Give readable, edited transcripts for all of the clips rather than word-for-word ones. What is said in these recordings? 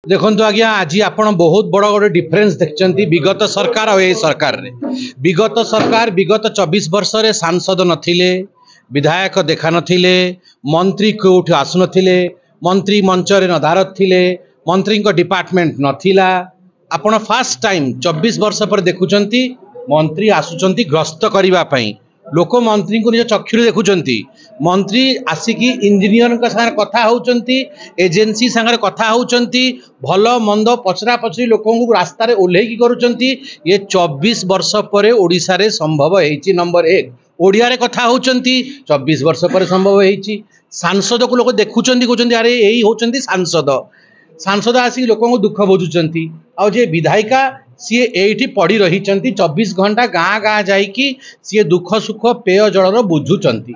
देखो आज्ञा आज आपण बहुत बड़ गोटे डिफरेन्स देखते विगत सरकार और सरकार रे विगत सरकार विगत 24 वर्ष रे सांसद नथिले विधायक देखा नथिले मंत्री कोठ आसु नथिले मंत्री मंच रे नदारत थिले मंत्री को डिपार्टमेंट नथिला आपण फर्स्ट टाइम 24 वर्ष पर देखुचंती मंत्री आसुचंती ग्रस्त करिवा पई लोक मंत्री को निज चक्षुरे देखुचंती मंत्री आसिकी इंजीनियर सागर कथा होचंती एजेंसी सागर कथा होचंती भल मंद पचरा पचरी लोक रास्ता रे ओल्हेकी करूचंती ये 24 वर्ष पर ओडिशा रे संभव हेची। नंबर 1 ओडिया रे कथा होचंती 24 वर्ष पर संभव हेची। सांसद को लोक देखुचंती कहउचंती अरे एही होचंती सांसद सांसद आसिक लोक दुख बुझुचंती आ जे विधायिका सी एठी पड़ी रही 24 घंटा गाँ गाँ जाइकी सी दुख सुख पेय जलर बुझुचंती।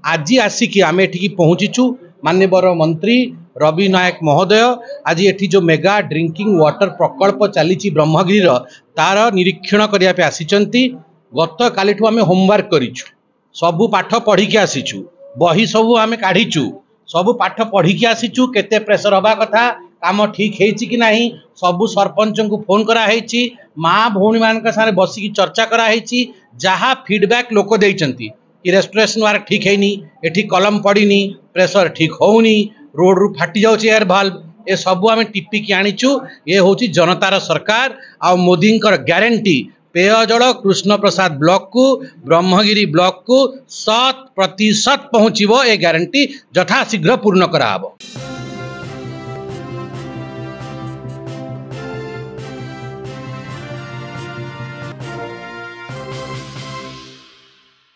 आज आसिकी आम एठी पहुँचीचु माननीय मंत्री रवि नायक महोदय आज एठी जो मेगा ड्रिंकिंग वाटर प्रकल्प चली ब्रह्मगिरी तार निरीक्षण करने आसीचंती। गत काली आम होमवर्क करिछु सबु पाठ पढ़ी के आसीचु बही सबू आम काढ़ीचु सबु पाठ पढ़ी के आसीचु केते प्रेशर हवा कथा काम ठीक है कि नहीं सबु सरपंच को फोन कराई माँ भौणी मान साथ बसिकी चर्चा कराई जहाँ फीडबैक लोक देइचंती कि रेस्टोरेशन वार ठीक है एठी कलम पड़नी प्रेशर ठीक होनी रोड रु फाटी जाउची एयर भाल्व ए सबु आम टिपिकी आनीचु। ये हूँ जनतार सरकार आ मोदी ग्यारंटी पेयजल कृष्ण प्रसाद ब्लॉक को ब्रह्मगिरी ब्लॉक को 100% पहुँचो ए ग्यारंटी यथाशीघ्र पूर्ण कराहब।